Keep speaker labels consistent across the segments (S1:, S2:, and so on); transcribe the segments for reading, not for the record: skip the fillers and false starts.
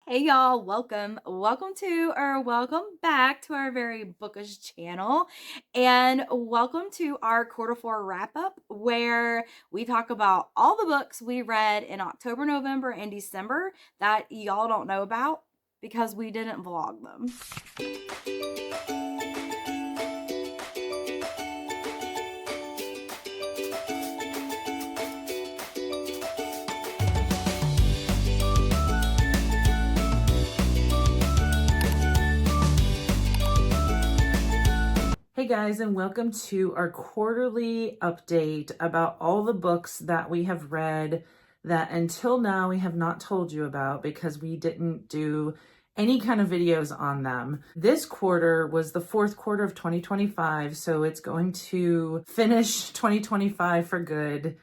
S1: Hey y'all, welcome to or welcome back to our very bookish channel, and welcome to our quarter four wrap up where we talk about all the books we read in October, November, and December that y'all don't know about because we didn't vlog them.
S2: Hey guys, and welcome to our quarterly update about all the books that we have read that until now we have not told you about because we didn't do any kind of videos on them. This quarter was the fourth quarter of 2025, so it's going to finish 2025 for good.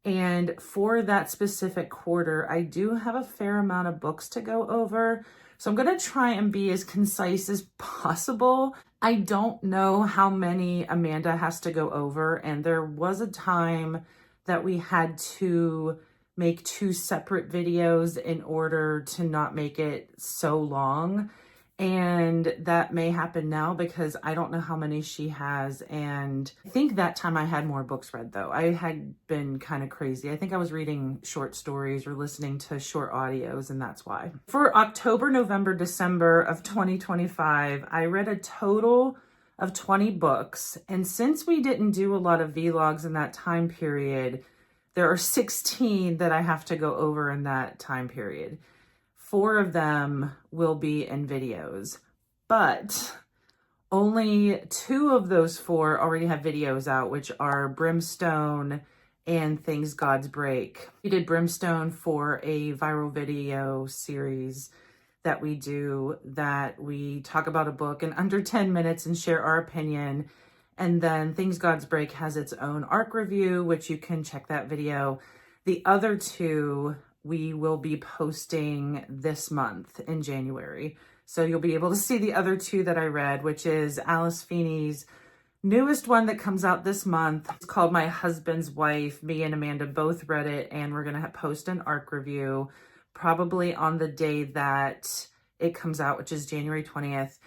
S2: And for that specific quarter, I do have a fair amount of books to go over. So I'm going to try and be as concise as possible. I don't know how many Amanda has to go over, and there was a time that we had to make two separate videos in order to not make it so long. And that may happen now because I don't know how many she has. And I think that time I had more books read though. I had been kind of crazy. I think I was reading short stories or listening to short audios, and that's why. For October, November, December of 2025, I read a total of 20 books. And since we didn't do a lot of vlogs in that time period, there are 16 that I have to go over in that time period. 4 of them will be in videos, but only 2 of those 4 already have videos out, which are Brimstone and Things Gods Break. We did Brimstone for a viral video series that we do, that we talk about a book in under 10 minutes and share our opinion. And then Things Gods Break has its own arc review, which you can check that video. The other 2 we will be posting this month in January. So you'll be able to see the other 2 that I read, which is Alice Feeney's newest one that comes out this month. It's called My Husband's Wife. Me and Amanda both read it, and we're going to post an arc review probably on the day that it comes out, which is January 20th.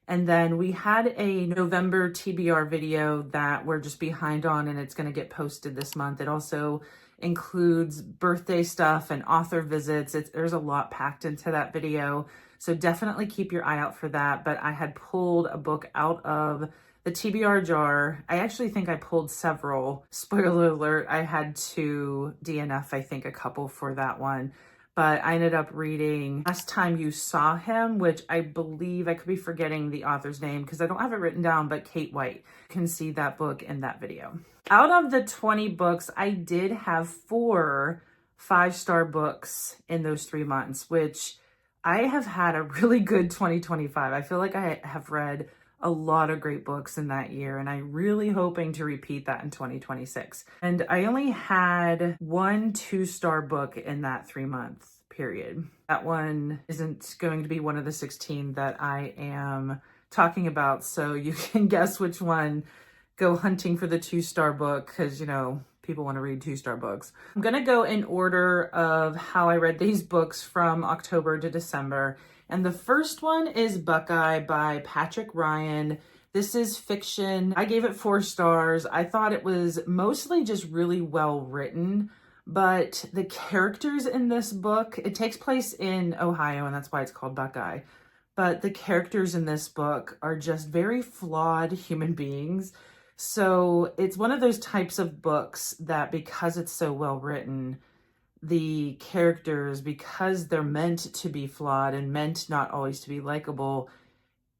S2: And then we had a November TBR video that we're just behind on, and it's going to get posted this month. It also includes birthday stuff and author visits. There's a lot packed into that video. So definitely keep your eye out for that. But I had pulled a book out of the TBR jar. I actually think I pulled several. Spoiler alert, I had to DNF, I think, a couple for that one. But I ended up reading Last Time You Saw Him, which I believe, I could be forgetting the author's name because I don't have it written down, but Kate White. You can see that book in that video. Out of the 20 books, I did have 4 5-star books in those 3 months, which I have had a really good 2025. I feel like I have read a lot of great books in that year, and I'm really hoping to repeat that in 2026. And I only had 1 2-star book in that 3-month period. That one isn't going to be one of the 16 that I am talking about, so you can guess which one. Go hunting for the 2-star book because, you know, people want to read 2-star books. I'm going to go in order of how I read these books from October to December. And the first one is Buckeye by Patrick Ryan. This is fiction. I gave it 4 stars. I thought it was mostly just really well written, but the characters in this book, it takes place in Ohio, and that's why it's called Buckeye. But the characters in this book are just very flawed human beings. So it's one of those types of books that because it's so well written, the characters, because they're meant to be flawed and meant not always to be likable,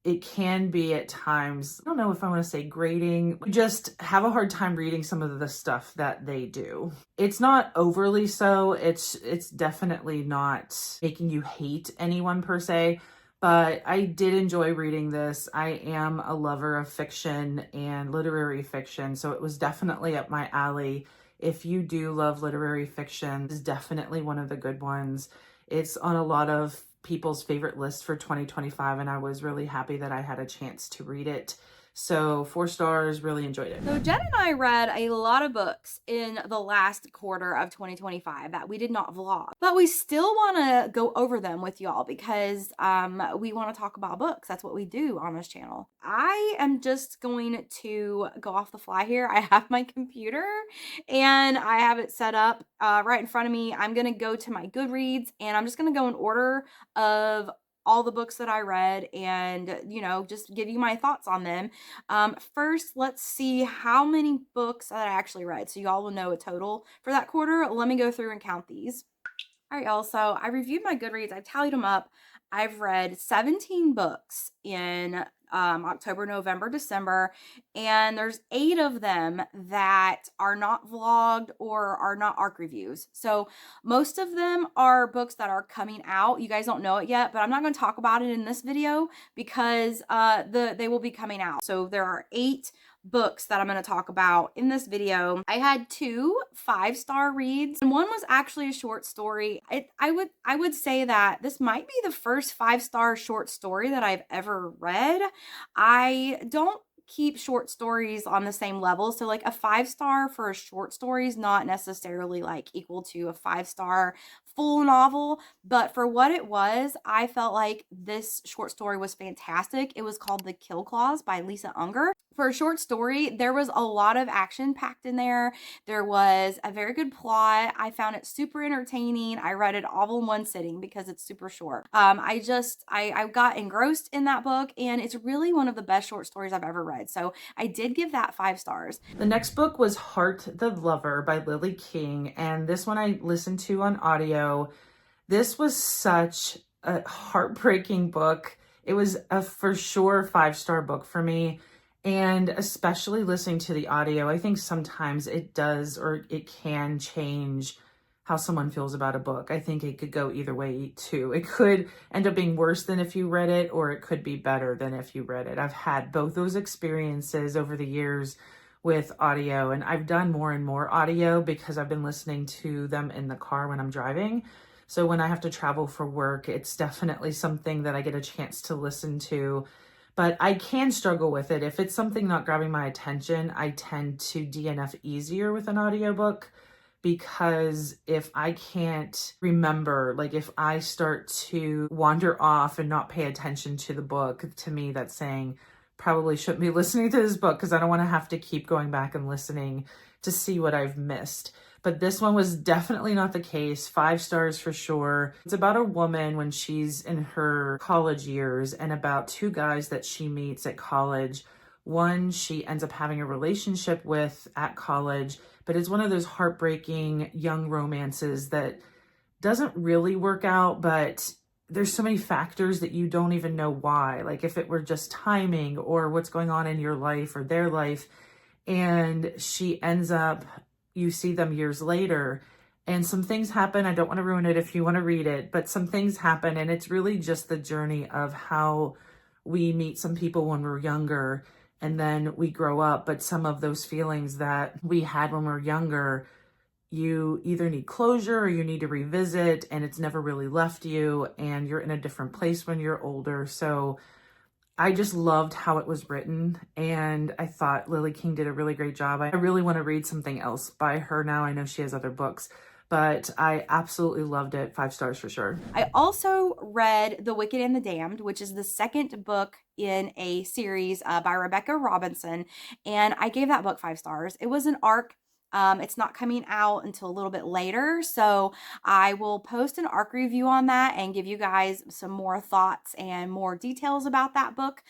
S2: it can be at times, I don't know if I want to say grating, just have a hard time reading some of the stuff that they do. It's not overly so, it's definitely not making you hate anyone per se, but I did enjoy reading this. I am a lover of fiction and literary fiction, so it was definitely up my alley. If you do love literary fiction, this is definitely one of the good ones. It's on a lot of people's favorite lists for 2025, and I was really happy that I had a chance to read it. So 4 stars, really enjoyed it.
S1: So Jen and I read a lot of books in the last quarter of 2025 that we did not vlog, but we still want to go over them with y'all because we want to talk about books. That's what we do on this channel. I am just going to go off the fly here. I have my computer and I have it set up right in front of me. I'm going to go to my Goodreads and I'm just going to go in order of all the books that I read and, you know, just give you my thoughts on them. First, let's see how many books that I actually read. So y'all will know a total for that quarter. Let me go through and count these. All right, y'all. So I reviewed my Goodreads. I tallied them up. I've read 17 books in October, November, December, and there's 8 of them that are not vlogged or are not ARC reviews. So most of them are books that are coming out. You guys don't know it yet, but I'm not going to talk about it in this video because they will be coming out. So there are 8 books that I'm going to talk about in this video. I had 2 5-star reads and one was actually a short story. I would say that this might be the first 5-star short story that I've ever read. I don't keep short stories on the same level. So like a 5-star for a short story is not necessarily like equal to a 5-star full novel, but for what it was, I felt like this short story was fantastic. It was called The Kill Clause by Lisa Unger. For a short story, there was a lot of action packed in there. There was a very good plot. I found it super entertaining. I read it all in one sitting because it's super short. I got engrossed in that book and it's really one of the best short stories I've ever read. So I did give that 5 stars.
S2: The next book was Heart the Lover by Lily King, and this one I listened to on audio. This was such a heartbreaking book. It was a for sure 5-star book for me. And especially listening to the audio, I think sometimes it does or it can change how someone feels about a book. I think it could go either way too. It could end up being worse than if you read it, or it could be better than if you read it. I've had both those experiences over the years with audio, and I've done more and more audio because I've been listening to them in the car when I'm driving. So when I have to travel for work, it's definitely something that I get a chance to listen to. But I can struggle with it. If it's something not grabbing my attention, I tend to DNF easier with an audiobook, because if I can't remember, like if I start to wander off and not pay attention to the book, to me that's saying probably shouldn't be listening to this book, because I don't want to have to keep going back and listening to see what I've missed. But this one was definitely not the case. 5 stars for sure. It's about a woman when she's in her college years and about 2 guys that she meets at college. One she ends up having a relationship with at college, but it's one of those heartbreaking young romances that doesn't really work out, but there's so many factors that you don't even know why. Like if it were just timing or what's going on in your life or their life, and she ends up, you see them years later and some things happen. I don't want to ruin it if you want to read it, but some things happen, and it's really just the journey of how we meet some people when we're younger and then we grow up. But some of those feelings that we had when we were younger, you either need closure or you need to revisit, and it's never really left you, and you're in a different place when you're older. So I just loved how it was written, and I thought Lily King did a really great job. I really want to read something else by her now. I know she has other books, but I absolutely loved it. 5 stars for sure.
S1: I also read The Wicked and the Damned, which is the second book in a series by Rebecca Robinson, and I gave that book 5 stars. It was an ARC. It's not coming out until a little bit later, so I will post an ARC review on that and give you guys some more thoughts and more details about that book.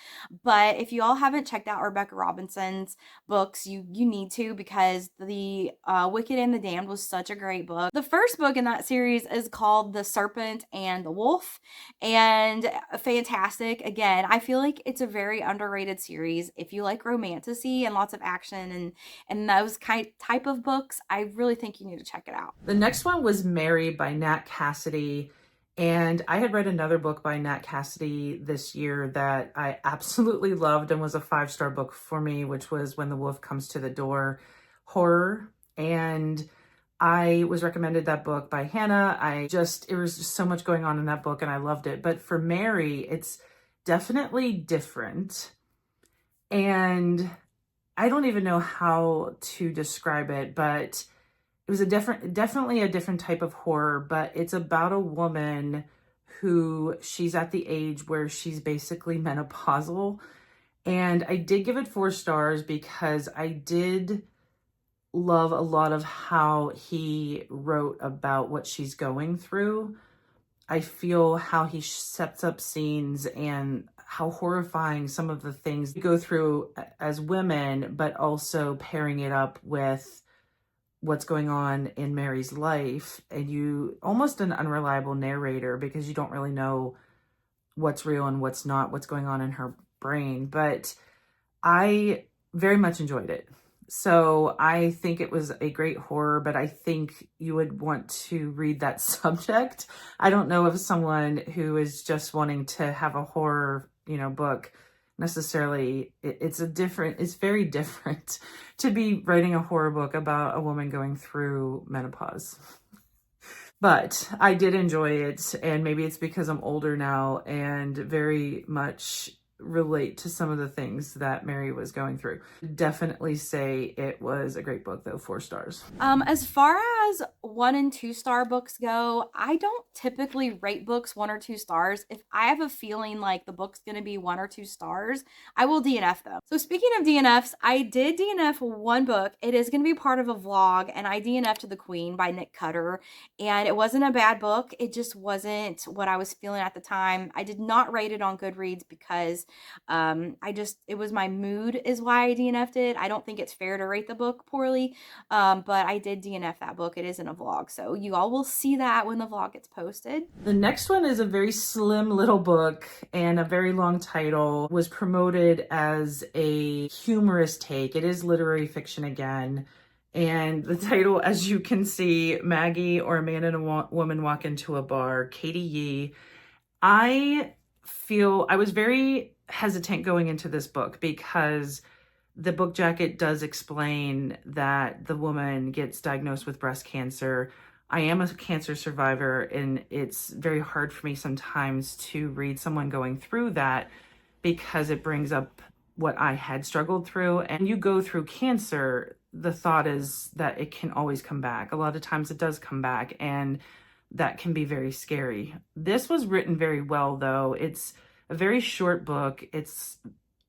S1: But if you all haven't checked out Rebecca Robinson's books, you need to, because the Wicked and the Damned was such a great book. The first book in that series is called The Serpent and the Wolf, and fantastic. Again, I feel like it's a very underrated series. If you like romantasy and lots of action and those type of books, I really think you need to check it out.
S2: The next one was Mary by Nat Cassidy. And I had read another book by Nat Cassidy this year that I absolutely loved and was a 5-star book for me, which was When the Wolf Comes to the Door, horror. And I was recommended that book by Hannah. It was just so much going on in that book and I loved it. But for Mary, it's definitely different. And I don't even know how to describe it, but it was definitely a different type of horror, but it's about a woman who she's at the age where she's basically menopausal. And I did give it 4 stars because I did love a lot of how he wrote about what she's going through. I feel how he sets up scenes and how horrifying some of the things we go through as women, but also pairing it up with what's going on in Mary's life. And you almost an unreliable narrator because you don't really know what's real and what's not, what's going on in her brain. But I very much enjoyed it. So I think it was a great horror, but I think you would want to read that subject. I don't know if someone who is just wanting to have a horror, book necessarily, it's very different to be writing a horror book about a woman going through menopause. But I did enjoy it, and maybe it's because I'm older now and very much relate to some of the things that Mary was going through. Definitely say it was a great book, though. 4 stars.
S1: As far as 1 and 2 star books go, I don't typically rate books 1 or 2 stars. If I have a feeling like the book's going to be 1 or 2 stars, I will DNF them. So speaking of DNFs, I did DNF one book. It is going to be part of a vlog, and I DNF'd To the Queen by Nick Cutter. And it wasn't a bad book. It just wasn't what I was feeling at the time. I did not rate it on Goodreads because it was my mood is why I DNF'd it. I don't think it's fair to rate the book poorly. But I did DNF that book. It is in a vlog. So you all will see that when the vlog gets posted.
S2: The next one is a very slim little book and a very long title. Was promoted as a humorous take. It is literary fiction again. And the title, as you can see, Maggie or a Man and a Woman Walk into a Bar, Katie Yee. I was very hesitant going into this book because the book jacket does explain that the woman gets diagnosed with breast cancer. I am a cancer survivor, and it's very hard for me sometimes to read someone going through that because it brings up what I had struggled through. And you go through cancer, the thought is that it can always come back. A lot of times it does come back, and that can be very scary. This was written very well, though. It's a very short book. It's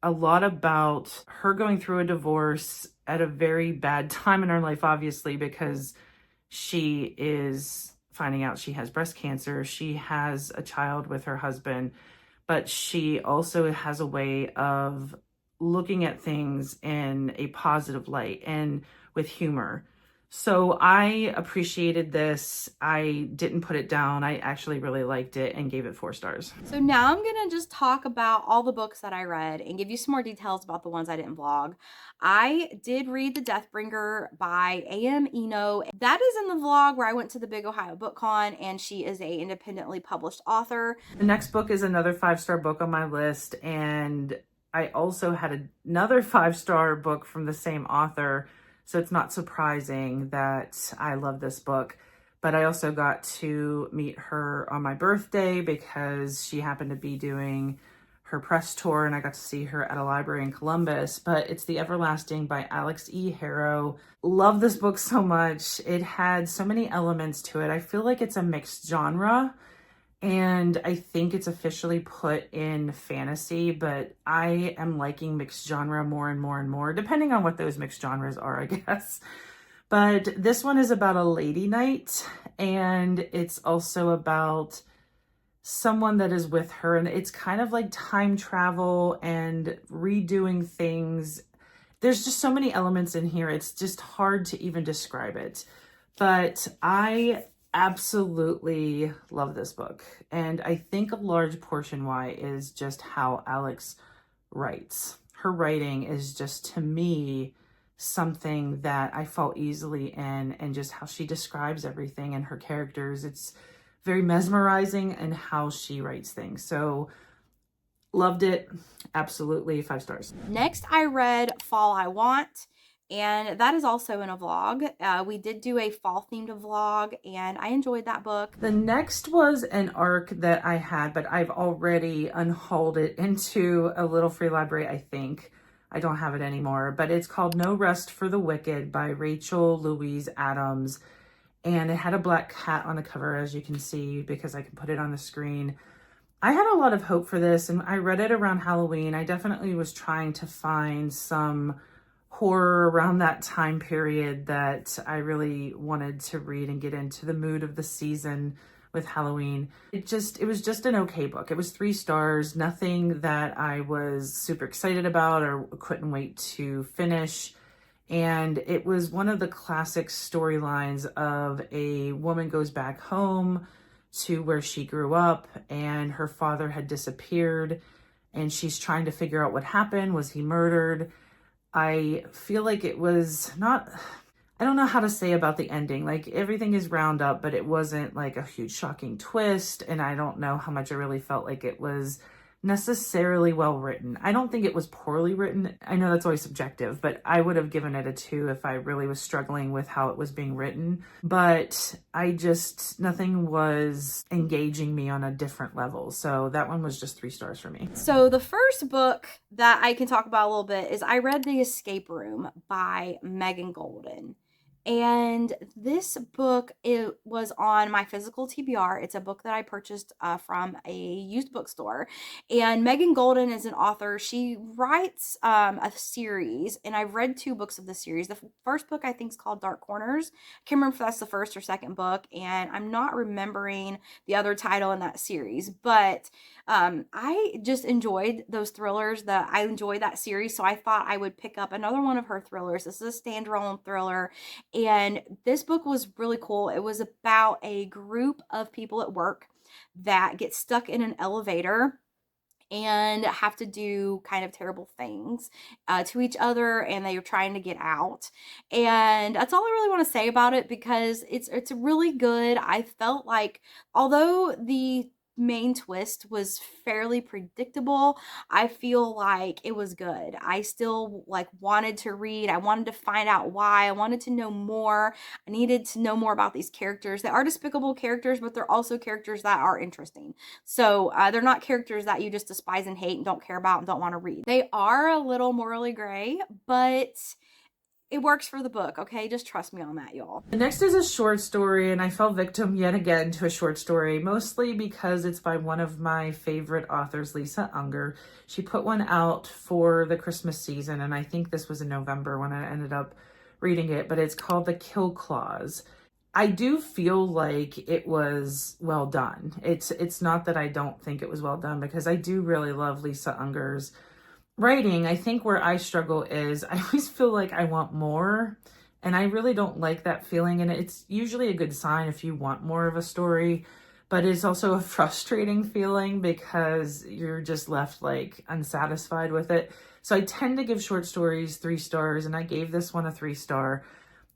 S2: a lot about her going through a divorce at a very bad time in her life, obviously, because she is finding out she has breast cancer. She has a child with her husband, but she also has a way of looking at things in a positive light and with humor. So I appreciated this. I didn't put it down. I actually really liked it and gave it 4 stars.
S1: So now I'm going to just talk about all the books that I read and give you some more details about the ones I didn't vlog. I did read The Deathbringer by A.M. Eno. That is in the vlog where I went to the Big Ohio Book Con, and she is a independently published author.
S2: The next book is another 5-star book on my list, and I also had another 5-star book from the same author. So it's not surprising that I love this book. But I also got to meet her on my birthday because she happened to be doing her press tour, and I got to see her at a library in Columbus. But it's The Everlasting by Alex E. Harrow. Love this book so much. It had so many elements to it. I feel like it's a mixed genre, and I think it's officially put in fantasy, but I am liking mixed genre more and more and more, depending on what those mixed genres are, I guess. But this one is about a lady knight, and it's also about someone that is with her, and it's kind of like time travel and redoing things. There's just so many elements in here. It's just hard to even describe it. But I absolutely love this book. And I think a large portion why is just how Alex writes. Her writing is just, to me, something that I fall easily in, and just how she describes everything and her characters. It's very mesmerizing in how she writes things. So loved it. Absolutely 5 stars.
S1: Next, I read Fall I Want, and that is also in a vlog. We did do a fall themed vlog, and I enjoyed that book.
S2: The next was an arc that I had, but I've already unhauled it into a little free library, I think. I don't have it anymore, but it's called No Rest for the Wicked by Rachel Louise Adams. And it had a black cat on the cover, as you can see, because I can put it on the screen. I had a lot of hope for this, and I read it around Halloween. I definitely was trying to find some horror around that time period that I really wanted to read and get into the mood of the season with Halloween. It was just an okay book. It was 3 stars, nothing that I was super excited about or couldn't wait to finish. And it was one of the classic storylines of a woman goes back home to where she grew up and her father had disappeared and she's trying to figure out what happened. Was he murdered? I feel like it was not, I don't know how to say about the ending. Like everything is round up, but it wasn't like a huge shocking twist. And I don't know how much I really felt like it was necessarily well written. I don't think it was poorly written. I know that's always subjective, but I would have given it a 2 if I really was struggling with how it was being written. But nothing was engaging me on a different level. So that one was just 3 stars for me.
S1: So the first book that I can talk about a little bit is I read The Escape Room by Megan Golden. And this book, it was on my physical TBR. It's a book that I purchased from a used bookstore. And Megan Golden is an author. She writes a series, and I've read 2 books of the series. The first book I think is called Dark Corners. I can't remember if that's the first or second book, and I'm not remembering the other title in that series. But I just enjoyed those thrillers. I enjoyed that series, so I thought I would pick up another one of her thrillers. This is a standalone thriller. And this book was really cool. It was about a group of people at work that get stuck in an elevator and have to do kind of terrible things to each other, and they are trying to get out. And that's all I really want to say about it, because it's really good. I felt like, although the main twist was fairly predictable, I feel like it was good. I still like wanted to read. I wanted to find out why. I wanted to know more. I needed to know more about these characters. They are despicable characters, but they're also characters that are interesting. So they're not characters that you just despise and hate and don't care about and don't want to read. They are a little morally gray, but it works for the book, okay? Just trust me on that, y'all.
S2: The next is a short story, and I fell victim yet again to a short story, mostly because it's by one of my favorite authors, Lisa Unger. She put one out for the Christmas season, and I think this was in November when I ended up reading it, but it's called The Kill Clause. I do feel like it was well done. It's not that I don't think it was well done, because I do really love Lisa Unger's writing. I think where I struggle is I always feel like I want more, and I really don't like that feeling. And it's usually a good sign if you want more of a story, but it's also a frustrating feeling because you're just left like unsatisfied with it. So I tend to give short stories 3 stars, and I gave this one a 3 star.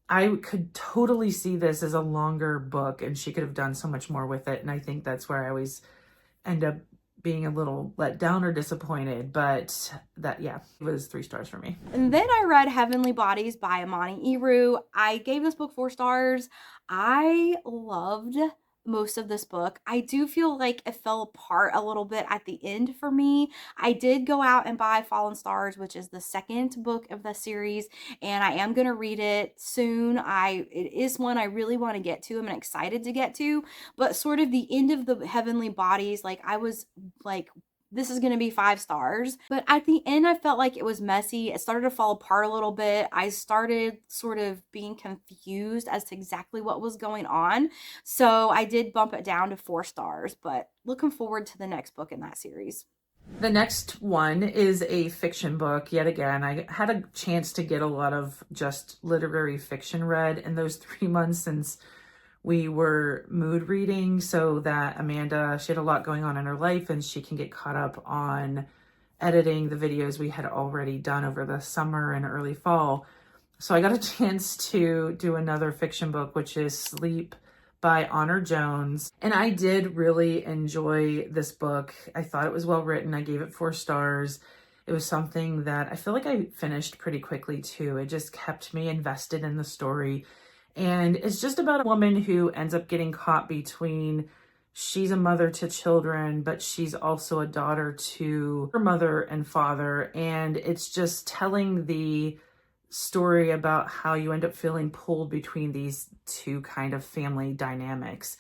S2: I could totally see this as a longer book, and she could have done so much more with it. And I think that's where I always end up being a little let down or disappointed, but that, yeah, it was 3 stars for me.
S1: And then I read Heavenly Bodies by Amani Eru. I gave this book 4 stars. I loved most of this book. I do feel like it fell apart a little bit at the end for me. I did go out and buy Fallen Stars, which is the second book of the series, and I am going to read it soon. It is one I really want to get to. I'm excited to get to, but sort of the end of the Heavenly Bodies, like I was like, this is going to be 5 stars. But at the end, I felt like it was messy. It started to fall apart a little bit. I started sort of being confused as to exactly what was going on. So I did bump it down to 4 stars, but looking forward to the next book in that series.
S2: The next one is a fiction book. Yet again, I had a chance to get a lot of just literary fiction read in those 3 months since we were mood reading, so that Amanda, she had a lot going on in her life and she can get caught up on editing the videos we had already done over the summer and early fall. So I got a chance to do another fiction book, which is Sleep by Honor Jones. And I did really enjoy this book. I thought it was well written. I gave it 4 stars. It was something that I feel like I finished pretty quickly too. It just kept me invested in the story. And it's just about a woman who ends up getting caught between she's a mother to children, but she's also a daughter to her mother and father. And it's just telling the story about how you end up feeling pulled between these two kind of family dynamics.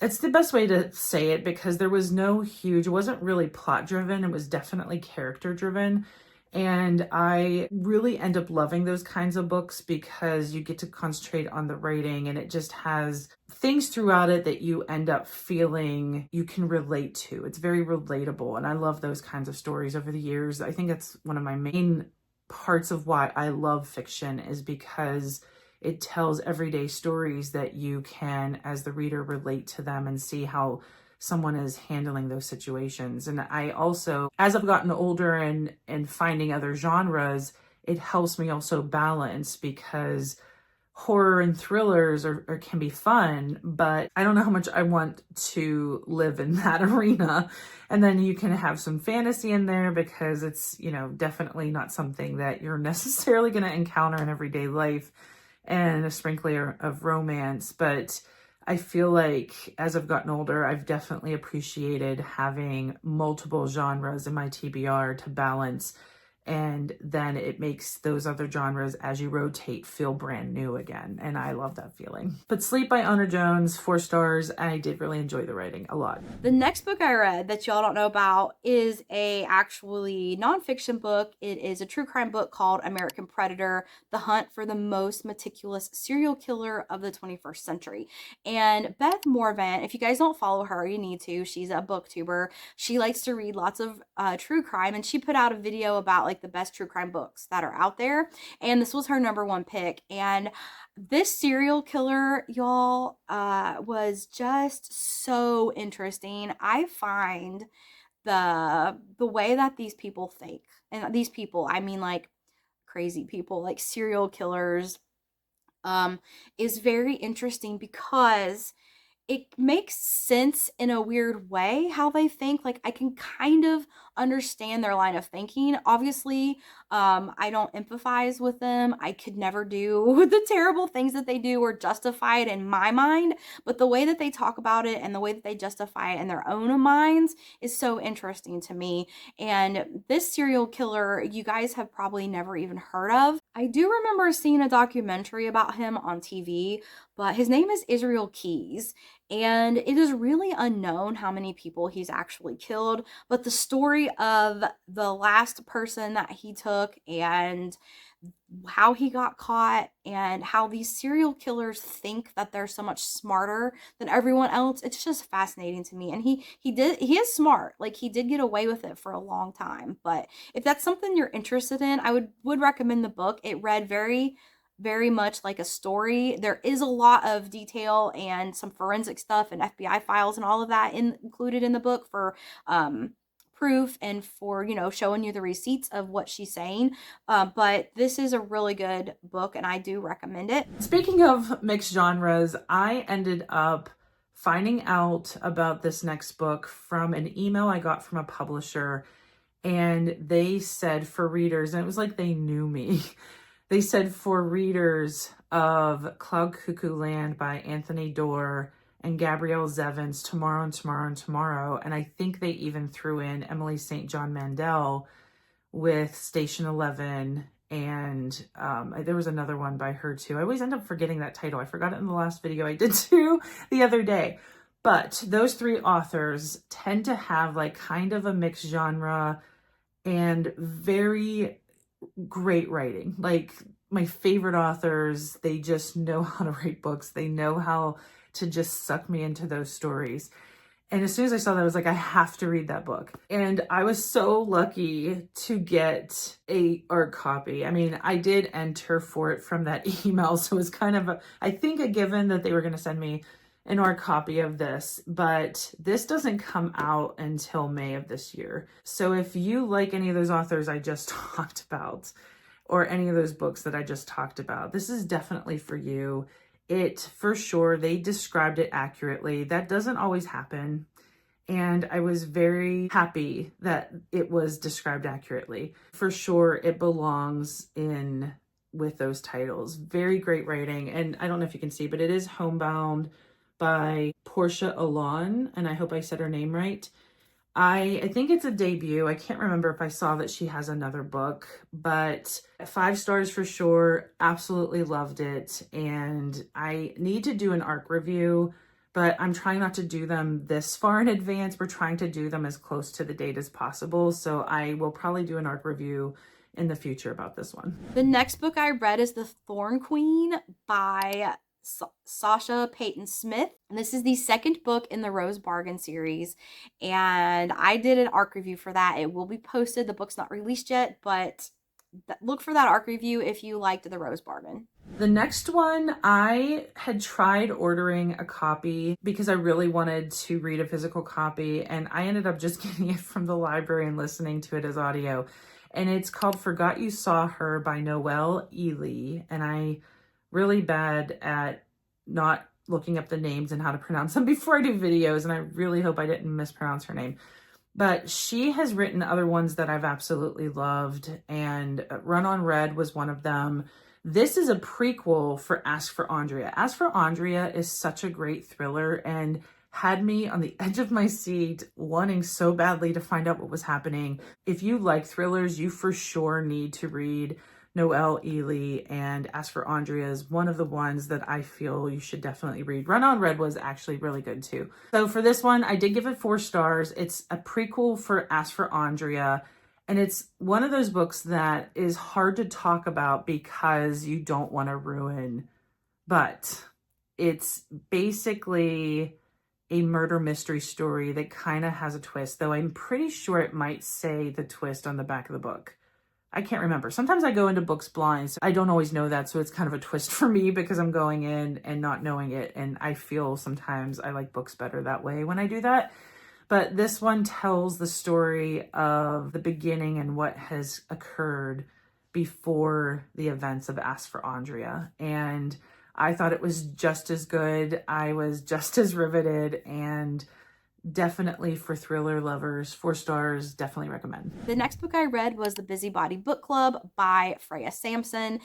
S2: It's the best way to say it because there was no huge, it wasn't really plot driven. It was definitely character driven. And I really end up loving those kinds of books because you get to concentrate on the writing, and it just has things throughout it that you end up feeling you can relate to. It's very relatable. And I love those kinds of stories over the years. I think that's one of my main parts of why I love fiction, is because it tells everyday stories that you can, as the reader, relate to them and see how someone is handling those situations. And I also, as I've gotten older and finding other genres, it helps me also balance, because horror and thrillers can be fun, but I don't know how much I want to live in that arena. And then you can have some fantasy in there because it's, definitely not something that you're necessarily going to encounter in everyday life, and a sprinkler of romance. But I feel like as I've gotten older, I've definitely appreciated having multiple genres in my TBR to balance. And then it makes those other genres, as you rotate, feel brand new again. And I love that feeling. But Sleep by Honor Jones, 4 stars. I did really enjoy the writing a lot.
S1: The next book I read that y'all don't know about is a actually nonfiction book. It is a true crime book called American Predator: The Hunt for the Most Meticulous Serial Killer of the 21st Century. And Beth Morvan, if you guys don't follow her, you need to. She's a booktuber. She likes to read lots of true crime, and she put out a video about like the best true crime books that are out there. And this was her number one pick. And this serial killer, y'all, was just so interesting. I find the way that these people think, and these people, I mean like crazy people, like serial killers, is very interesting because it makes sense in a weird way how they think. Like I can kind of understand their line of thinking. Obviously, I don't empathize with them. I could never do the terrible things that they do or justify it in my mind, but the way that they talk about it and the way that they justify it in their own minds is so interesting to me. And this serial killer, you guys have probably never even heard of. I do remember seeing a documentary about him on TV, but his name is Israel Keys. And it is really unknown how many people he's actually killed, but the story of the last person that he took and how he got caught and how these serial killers think that they're so much smarter than everyone else, it's just fascinating to me. And he is smart. Like he did get away with it for a long time. But if that's something you're interested in, I would recommend the book. It read very much like a story. There is a lot of detail and some forensic stuff and FBI files and all of that included in the book for proof and for, showing you the receipts of what she's saying. But this is a really good book and I do recommend it.
S2: Speaking of mixed genres, I ended up finding out about this next book from an email I got from a publisher, and they said for readers, and it was like they knew me. They said for readers of Cloud Cuckoo Land by Anthony Doerr and Gabrielle Zevins, Tomorrow and Tomorrow and Tomorrow. And I think they even threw in Emily St. John Mandel with Station 11. And there was another one by her too. I always end up forgetting that title. I forgot it in the last video I did too the other day. But those 3 authors tend to have like kind of a mixed genre and very great writing. Like my favorite authors, they just know how to write books. They know how to just suck me into those stories. And as soon as I saw that, I was like, I have to read that book. And I was so lucky to get a art copy. I mean, I did enter for it from that email. So it was kind of, I think, a given that they were going to send me an art copy of this, but this doesn't come out until May of this year. So if you like any of those authors I just talked about, or any of those books that I just talked about, this is definitely for you. It, for sure, they described it accurately. That doesn't always happen. And I was very happy that it was described accurately. For sure, it belongs in with those titles. Very great writing. And I don't know if you can see, but it is homebound by Portia Alon, and I hope I said her name right. I think it's a debut. I can't remember if I saw that she has another book, but 5 stars for sure. Absolutely loved it. And I need to do an ARC review, but I'm trying not to do them this far in advance. We're trying to do them as close to the date as possible. So I will probably do an ARC review in the future about this one.
S1: The next book I read is The Thorn Queen by Sasha Payton Smith. And this is the second book in the Rose Bargain series. And I did an ARC review for that. It will be posted. The book's not released yet, but look for that ARC review if you liked the Rose Bargain.
S2: The next one, I had tried ordering a copy because I really wanted to read a physical copy, and I ended up just getting it from the library and listening to it as audio. And it's called Forgot You Saw Her by Noelle Ely. And I really bad at not looking up the names and how to pronounce them before I do videos, and I really hope I didn't mispronounce her name. But she has written other ones that I've absolutely loved, and Run on Red was one of them. This is a prequel for Ask for Andrea. Ask for Andrea is such a great thriller and had me on the edge of my seat wanting so badly to find out what was happening. If you like thrillers, you for sure need to read Noelle Ely, and Ask for Andrea is one of the ones that I feel you should definitely read. Run on Red was actually really good too. So for this one, I did give it 4 stars. It's a prequel for Ask for Andrea, and it's one of those books that is hard to talk about because you don't want to ruin, but it's basically a murder mystery story that kind of has a twist, though I'm pretty sure it might say the twist on the back of the book. I can't remember. Sometimes I go into books blind, so I don't always know that, so it's kind of a twist for me because I'm going in and not knowing it, and I feel sometimes I like books better that way when I do that. But this one tells the story of the beginning and what has occurred before the events of Ask for Andrea, and I thought it was just as good. I was just as riveted, and definitely for thriller lovers, 4 stars, definitely recommend.
S1: The next book I read was The Busybody Book Club by Freya Sampson.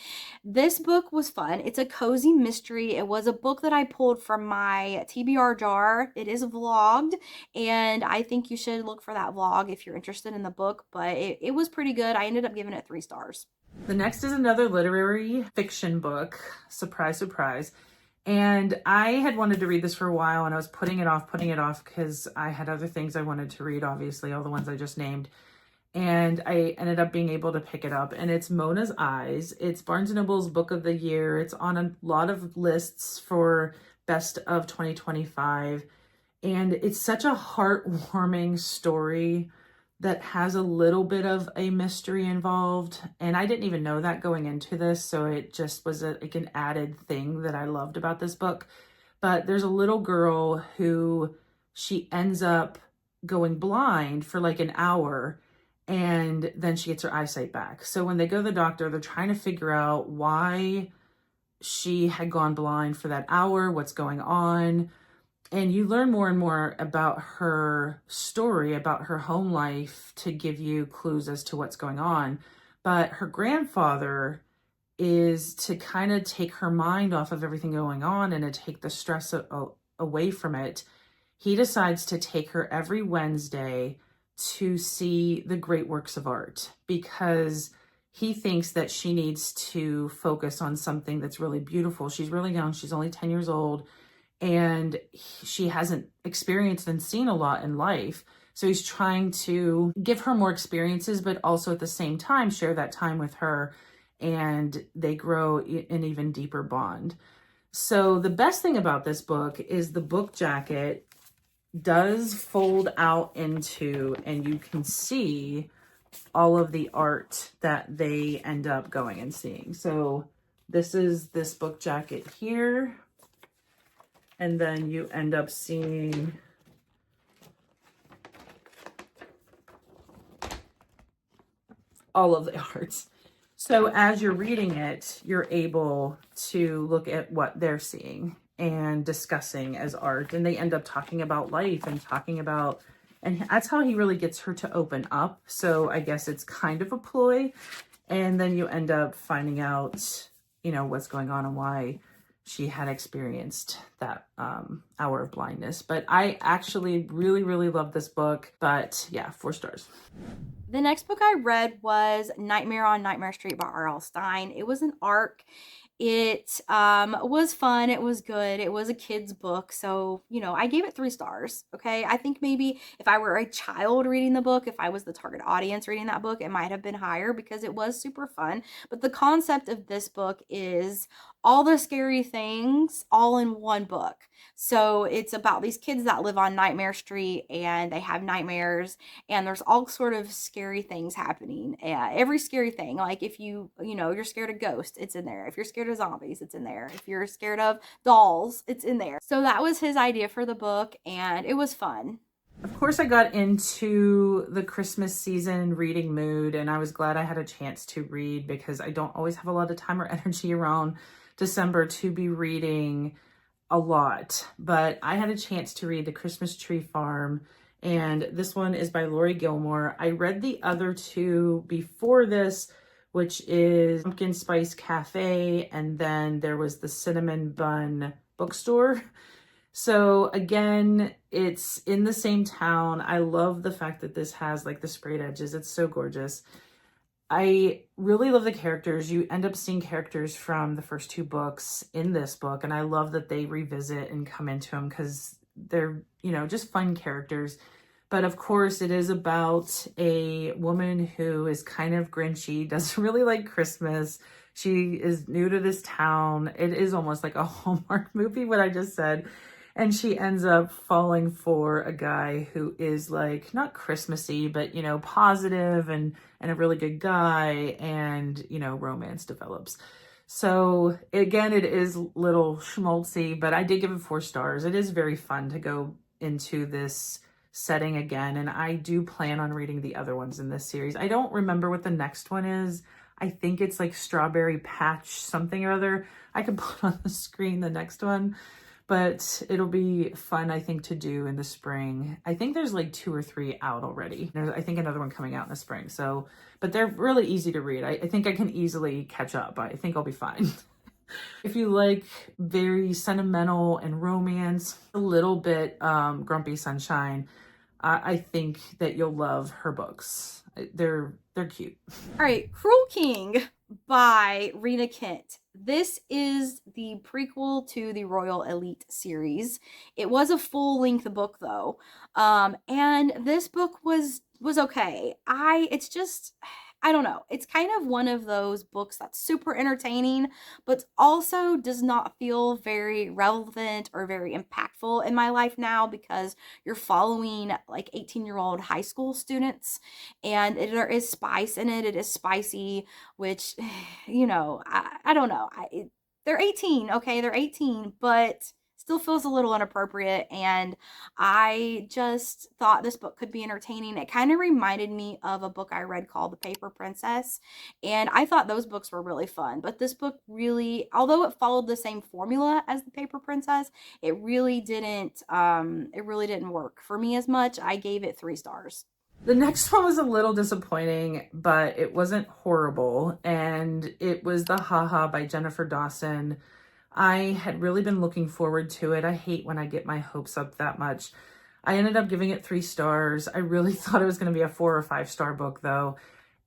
S1: This book was fun. It's a cozy mystery. It was a book that I pulled from my TBR jar. It is vlogged, and I think you should look for that vlog if you're interested in the book, but it was pretty good. I ended up giving it 3 stars.
S2: The next is another literary fiction book. Surprise, surprise. And I had wanted to read this for a while, and I was putting it off because I had other things I wanted to read, obviously, all the ones I just named. And I ended up being able to pick it up, and it's Mona's Eyes. It's Barnes & Noble's Book of the Year. It's on a lot of lists for Best of 2025. And it's such a heartwarming story that has a little bit of a mystery involved, and I didn't even know that going into this, so it just was like an added thing that I loved about this book. But there's a little girl who she ends up going blind for like an hour, and then she gets her eyesight back. So when they go to the doctor, they're trying to figure out why she had gone blind for that hour, what's going on. And you learn more and more about her story, about her home life, to give you clues as to what's going on. But her grandfather is to kind of take her mind off of everything going on and to take the stress away from it. He decides to take her every Wednesday to see the great works of art because he thinks that she needs to focus on something that's really beautiful. She's really young. She's only 10 years old. And she hasn't experienced and seen a lot in life. So he's trying to give her more experiences, but also at the same time share that time with her, and they grow an even deeper bond. So the best thing about this book is the book jacket does fold out into, and you can see all of the art that they end up going and seeing. So this is this book jacket here. And then you end up seeing all of the arts. So as you're reading it, you're able to look at what they're seeing and discussing as art. And they end up talking about life and talking about, and that's how he really gets her to open up. So I guess it's kind of a ploy. And then you end up finding out, you know, what's going on and why she had experienced that hour of blindness. But I actually really, really love this book. But yeah, 4 stars.
S1: The next book I read was Nightmare on Nightmare Street by R.L. Stine. It was an arc. It was fun. It was good. It was a kid's book. So, I gave it 3 stars. Okay. I think maybe if I were a child reading the book, if I was the target audience reading that book, it might have been higher because it was super fun. But the concept of this book is all the scary things all in one book. So it's about these kids that live on Nightmare Street and they have nightmares, and there's all sort of scary things happening. Every scary thing, like if you're scared of ghosts, it's in there. If you're scared of zombies, it's in there. If you're scared of dolls, it's in there. So that was his idea for the book, and it was fun.
S2: Of course, I got into the Christmas season reading mood, and I was glad I had a chance to read because I don't always have a lot of time or energy around December to be reading a lot. But I had a chance to read The Christmas Tree Farm, and this one is by Lori Gilmore. I read the other two before this, which is Pumpkin Spice Cafe, and then there was the Cinnamon Bun Bookstore. So again, it's in the same town. I love the fact that this has like the sprayed edges. It's so gorgeous. I really love the characters. You end up seeing characters from the first 2 books in this book, and I love that they revisit and come into them because they're, just fun characters. But of course, it is about a woman who is kind of grinchy, doesn't really like Christmas. She is new to this town. It is almost like a Hallmark movie, what I just said. And she ends up falling for a guy who is like not Christmassy, but positive and a really good guy, and romance develops. So again, it is little schmaltzy, but I did give it 4 stars. It is very fun to go into this setting again, and I do plan on reading the other ones in this series. I don't remember what the next one is. I think it's like Strawberry Patch something or other. I can put on the screen the next one. But it'll be fun, I think, to do in the spring. I think there's like 2 or 3 out already. There's, I think, another one coming out in the spring. So, but they're really easy to read. I think I can easily catch up. I think I'll be fine. If you like very sentimental and romance, a little bit Grumpy Sunshine, I think that you'll love her books. They're cute.
S1: All right, Cruel King by Rena Kent. This is the prequel to the Royal Elite series. It was a full-length book though. And this book was okay. I don't know. It's kind of one of those books that's super entertaining, but also does not feel very relevant or very impactful in my life now because you're following like 18-year-old high school students, and there is spice in it. It is spicy, which, I don't know. They're 18, okay? They're 18, but still feels a little inappropriate, and I just thought this book could be entertaining. It kind of reminded me of a book I read called The Paper Princess, and I thought those books were really fun. But this book really, although it followed the same formula as The Paper Princess, it really didn't work for me as much. I gave it 3 stars.
S2: The next one was a little disappointing, but it wasn't horrible, and it was The Haha by Jennifer Dawson. I had really been looking forward to it. I hate when I get my hopes up that much. I ended up giving it 3 stars. I really thought it was going to be a 4 or 5 star book though.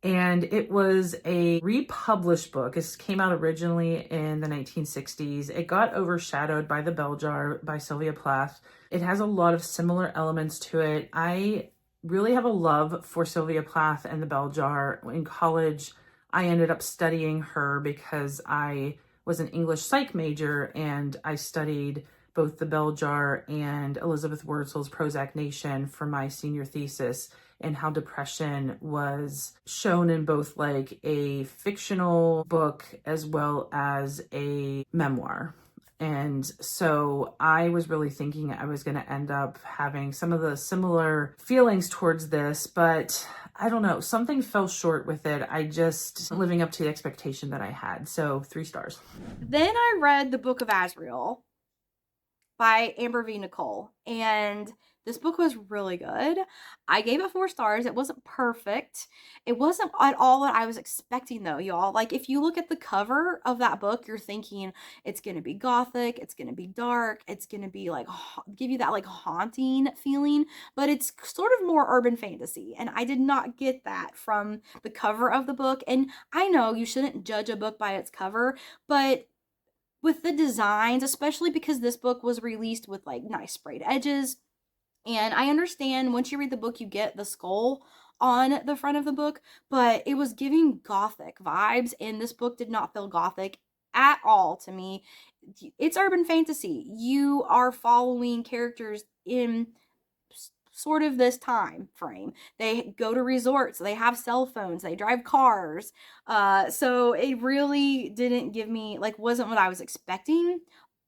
S2: And it was a republished book. This came out originally in the 1960s. It got overshadowed by The Bell Jar by Sylvia Plath. It has a lot of similar elements to it. I really have a love for Sylvia Plath and The Bell Jar. In college, I ended up studying her because I was an English psych major, and I studied both The Bell Jar and Elizabeth Wurzel's Prozac Nation for my senior thesis, and how depression was shown in both like a fictional book as well as a memoir. And so I was really thinking I was going to end up having some of the similar feelings towards this, but I don't know, something fell short with it. I just living up to the expectation that I had. So 3 stars.
S1: Then I read The Book of Azrael by Amber V. Nicole, and This book was really good. I gave it 4 stars. It wasn't perfect. It wasn't at all what I was expecting, though, y'all. Like, if you look at the cover of that book, you're thinking it's going to be gothic, it's going to be dark, it's going to be like give you that like haunting feeling, but it's sort of more urban fantasy. And I did not get that from the cover of the book. And I know you shouldn't judge a book by its cover, but with the designs, especially because this book was released with like nice sprayed edges, and I understand once you read the book, you get the skull on the front of the book, but it was giving gothic vibes, and this book did not feel gothic at all to me. It's urban fantasy. You are following characters in sort of this time frame. They go to resorts, they have cell phones, they drive cars. So it really didn't give me, like, wasn't what I was expecting.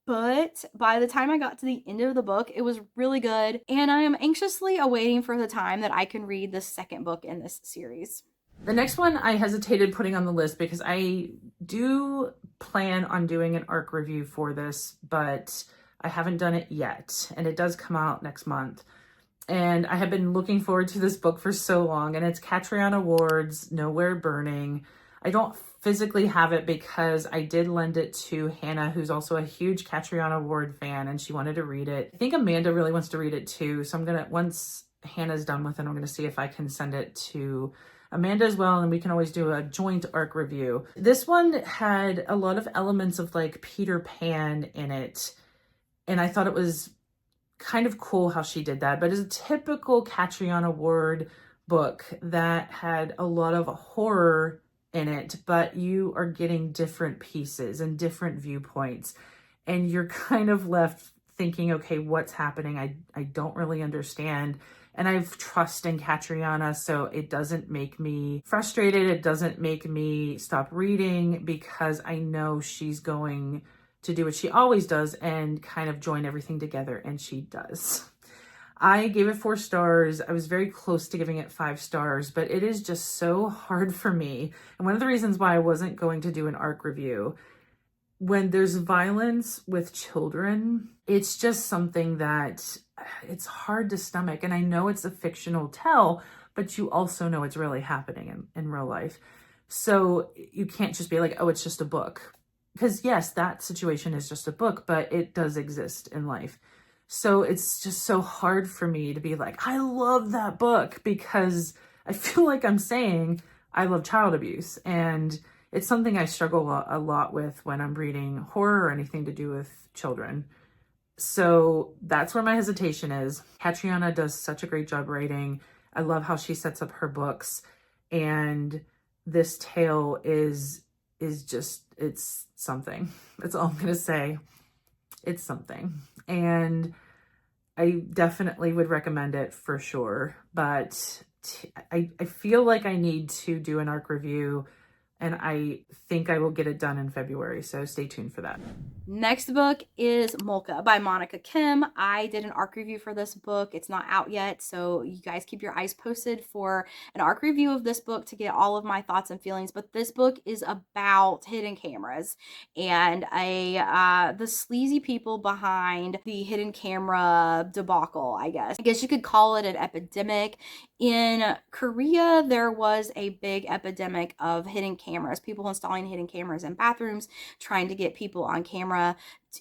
S1: But by the time I got to the end of the book, it was really good. And I am anxiously awaiting for the time that I can read the second book in this series.
S2: The next one I hesitated putting on the list because I do plan on doing an ARC review for this, but I haven't done it yet. And it does come out next month. And I have been looking forward to this book for so long, and it's Catriona Ward's Nowhere Burning. I don't physically have it because I did lend it to Hannah, who's also a huge Catriona Ward fan, and she wanted to read it. I think Amanda really wants to read it too, so I'm gonna, once Hannah's done with it, I'm gonna see if I can send it to Amanda as well, and we can always do a joint ARC review. This one had a lot of elements of like Peter Pan in it, and I thought it was kind of cool how she did that, but it's a typical Catriona Ward book that had a lot of horror in it, but you are getting different pieces and different viewpoints, and you're kind of left thinking, okay, what's happening? I don't really understand. And I've trust in Catriona, so it doesn't make me frustrated. It doesn't make me stop reading because I know she's going to do what she always does and kind of join everything together, and she does. I gave it 4 stars. I was very close to giving it 5 stars, but it is just so hard for me. And one of the reasons why I wasn't going to do an ARC review, when there's violence with children, it's just something that it's hard to stomach. And I know it's a fictional tale, but you also know it's really happening in real life. So you can't just be like, oh, it's just a book. Because yes, that situation is just a book, but it does exist in life. So it's just so hard for me to be like, I love that book, because I feel like I'm saying I love child abuse. And it's something I struggle a lot with when I'm reading horror or anything to do with children. So that's where my hesitation is. Catriona does such a great job writing. I love how she sets up her books. And this tale is just, it's something. That's all I'm going to say. It's something. And I definitely would recommend it for sure. But I feel like I need to do an ARC review, and I think I will get it done in February. So stay tuned for that.
S1: Next book is Molka by Monica Kim. I did an ARC review for this book. It's not out yet, so you guys keep your eyes posted for an ARC review of this book to get all of my thoughts and feelings. But this book is about hidden cameras and the sleazy people behind the hidden camera debacle, I guess. I guess you could call it an epidemic. In Korea, there was a big epidemic of hidden cameras, people installing hidden cameras in bathrooms, trying to get people on camera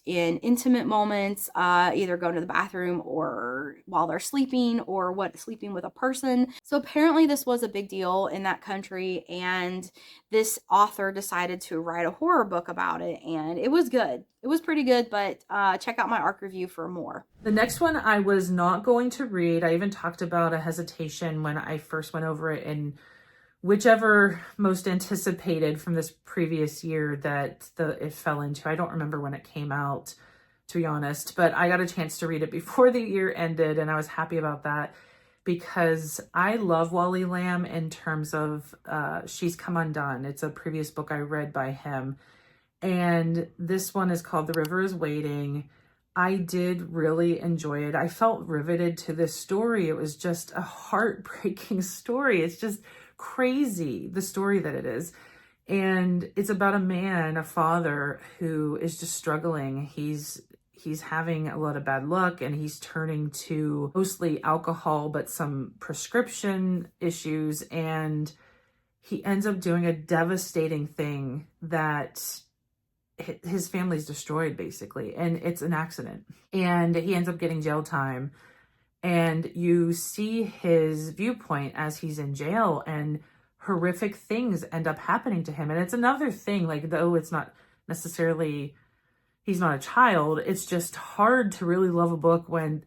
S1: in intimate moments, either going to the bathroom or while they're sleeping, or sleeping with a person. So apparently this was a big deal in that country, and this author decided to write a horror book about it, and it was good. It was pretty good, but check out my ARC review for more.
S2: The next one I was not going to read. I even talked about a hesitation when I first went over it, and whichever most anticipated from this previous year that it fell into. I don't remember when it came out, to be honest, but I got a chance to read it before the year ended, and I was happy about that because I love Wally Lamb in terms of She's Come Undone. It's a previous book I read by him, and this one is called The River is Waiting. I did really enjoy it. I felt riveted to this story. It was just a heartbreaking story. It's just crazy, the story that it is. And it's about a man, a father, who is just struggling. He's he's having a lot of bad luck and he's turning to mostly alcohol, but some prescription issues. And he ends up doing a devastating thing that his family's destroyed basically. And it's an accident. And he ends up getting jail time. And you see his viewpoint as he's in jail, and horrific things end up happening to him. And it's another thing, like, though it's not necessarily, he's not a child, it's just hard to really love a book when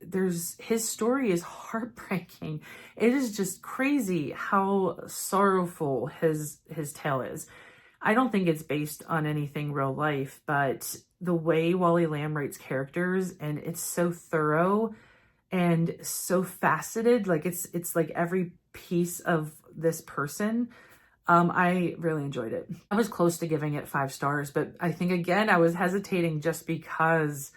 S2: his story is heartbreaking. It is just crazy how sorrowful his tale is. I don't think it's based on anything real life, but the way Wally Lamb writes characters, and it's so thorough and so faceted, like it's like every piece of this person. I really enjoyed it. I was close to giving it 5 stars, but I think again I was hesitating just because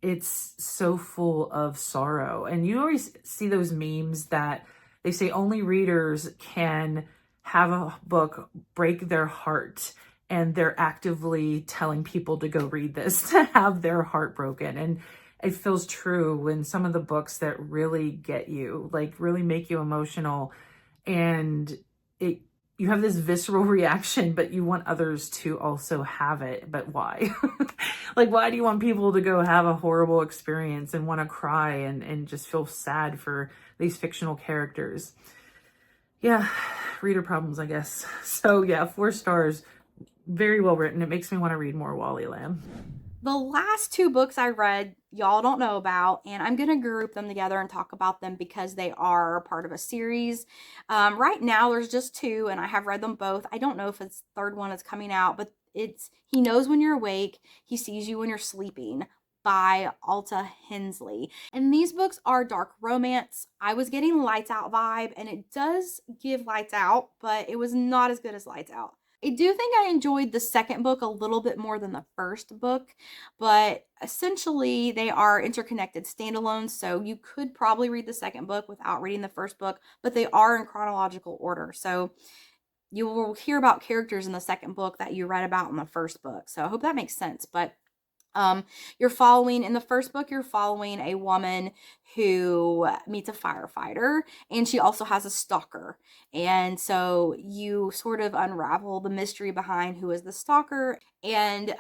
S2: it's so full of sorrow. And you always see those memes that they say only readers can have a book break their heart, and they're actively telling people to go read this to have their heart broken. And it feels true when some of the books that really get you, like really make you emotional, and you have this visceral reaction, but you want others to also have it. But why? Like, why do you want people to go have a horrible experience and want to cry and just feel sad for these fictional characters? Yeah, reader problems, I guess. So yeah, 4 stars, very well written. It makes me want to read more Wally Lamb.
S1: The last 2 books I read, y'all don't know about, and I'm going to group them together and talk about them because they are part of a series. Right now, there's just 2, and I have read them both. I don't know if it's third one is coming out, but it's He Knows When You're Awake, He Sees You When You're Sleeping by Alta Hensley. And these books are dark romance. I was getting Lights Out vibe, and it does give Lights Out, but it was not as good as Lights Out. I do think I enjoyed the second book a little bit more than the first book, but essentially they are interconnected standalones, so you could probably read the second book without reading the first book, but they are in chronological order. So you will hear about characters in the second book that you read about in the first book. So I hope that makes sense. But you're following in the first book, you're following a woman who meets a firefighter, and she also has a stalker. And so you sort of unravel the mystery behind who is the stalker. And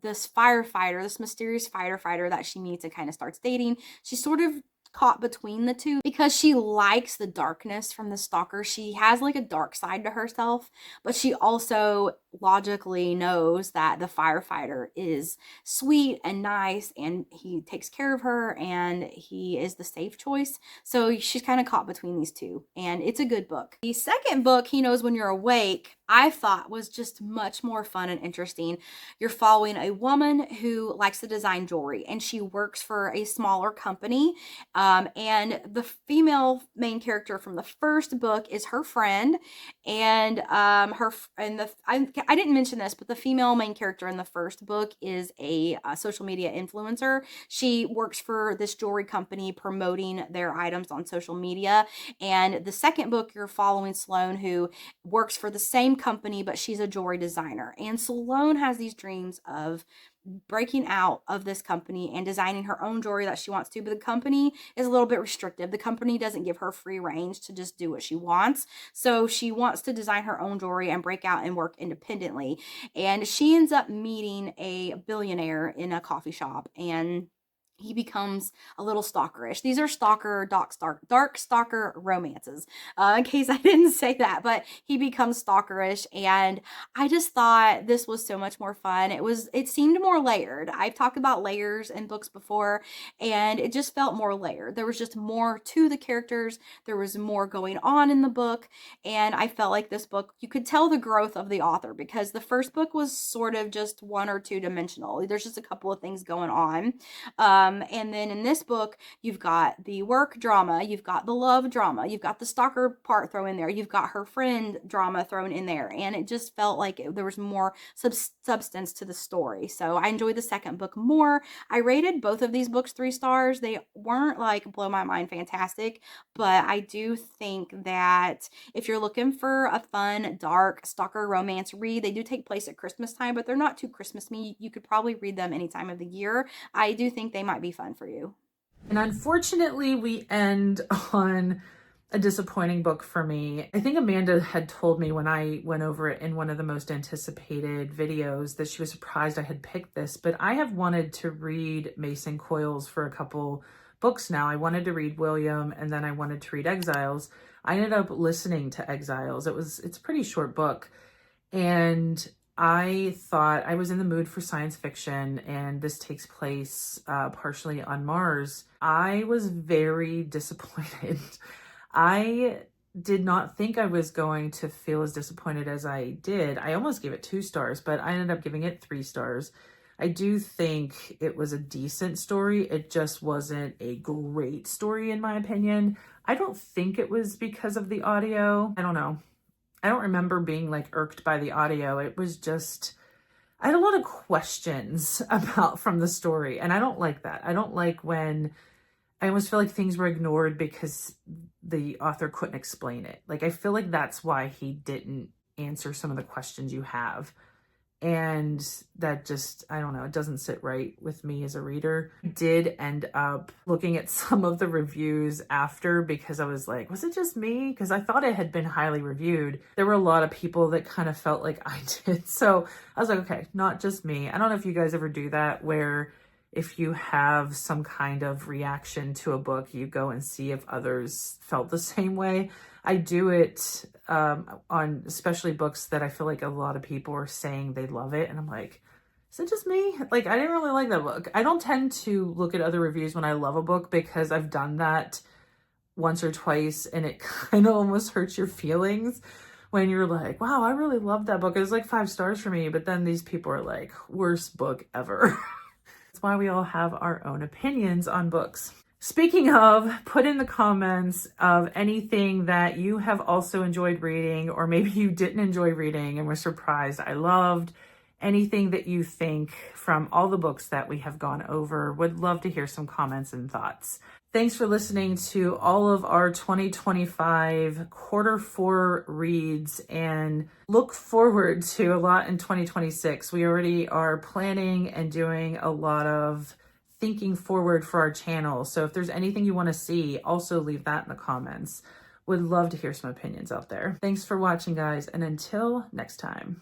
S1: this firefighter, this mysterious firefighter that she meets and kind of starts dating, she's sort of caught between the two because she likes the darkness from the stalker. She has like a dark side to herself, but she also logically knows that the firefighter is sweet and nice and he takes care of her and he is the safe choice. So she's kind of caught between these two, and it's a good book. The second book, He Knows When You're Awake, I thought was just much more fun and interesting. You're following a woman who likes to design jewelry, and she works for a smaller company. And the female main character from the first book is her friend, and I didn't mention this, but the female main character in the first book is a social media influencer. She works for this jewelry company promoting their items on social media. And the second book, you're following Sloane, who works for the same company, but she's a jewelry designer. And Sloane has these dreams of breaking out of this company and designing her own jewelry that she wants to, but the company is a little bit restrictive. The company doesn't give her free range to just do what she wants. So she wants to design her own jewelry and break out and work independently. And she ends up meeting a billionaire in a coffee shop, and he becomes a little stalkerish. These are dark stalker romances, in case I didn't say that, but he becomes stalkerish, and I just thought this was so much more fun. It seemed more layered. I've talked about layers in books before, and it just felt more layered. There was just more to the characters. There was more going on in the book, and I felt like this book, you could tell the growth of the author, because the first book was sort of just 1 or 2 dimensional. There's just a couple of things going on. And then in this book, you've got the work drama, you've got the love drama, you've got the stalker part thrown in there, you've got her friend drama thrown in there, and it just felt like there was more substance to the story. So I enjoyed the second book more. I rated both of these books 3 stars. They weren't like blow my mind fantastic, but I do think that if you're looking for a fun, dark stalker romance read, they do take place at Christmas time, but they're not too Christmas-y. You could probably read them any time of the year. I do think they might be fun for you.
S2: And unfortunately, we end on a disappointing book for me. I think Amanda had told me when I went over it in one of the most anticipated videos that she was surprised I had picked this, but I have wanted to read Mason Coyles for a couple books now. I wanted to read William, and then I wanted to read Exiles. I ended up listening to Exiles. It's a pretty short book, and I thought I was in the mood for science fiction, and this takes place partially on Mars. I was very disappointed. I did not think I was going to feel as disappointed as I did. I almost gave it 2 stars, but I ended up giving it 3 stars. I do think it was a decent story. It just wasn't a great story, in my opinion. I don't think it was because of the audio. I don't know. I don't remember being like irked by the audio. It was just, I had a lot of questions from the story, and I don't like that. I don't like when I almost feel like things were ignored because the author couldn't explain it. Like, I feel like that's why he didn't answer some of the questions you have. And that just, I don't know, it doesn't sit right with me as a reader. I did end up looking at some of the reviews after because I was like, was it just me? Because I thought it had been highly reviewed. There were a lot of people that kind of felt like I did. So I was like, okay, not just me. I don't know if you guys ever do that where if you have some kind of reaction to a book, you go and see if others felt the same way. I do it on especially books that I feel like a lot of people are saying they love it. And I'm like, is it just me? Like, I didn't really like that book. I don't tend to look at other reviews when I love a book because I've done that once or twice and it kind of almost hurts your feelings when you're like, wow, I really loved that book. It was like 5 stars for me. But then these people are like, worst book ever. That's why we all have our own opinions on books. Speaking of, put in the comments of anything that you have also enjoyed reading, or maybe you didn't enjoy reading and were surprised I loved. Anything that you think from all the books that we have gone over. Would love to hear some comments and thoughts. Thanks for listening to all of our 2025 Q4 reads, and look forward to a lot in 2026. We already are planning and doing a lot of thinking forward for our channel. So if there's anything you want to see, also leave that in the comments. Would love to hear some opinions out there. Thanks for watching, guys, and until next time.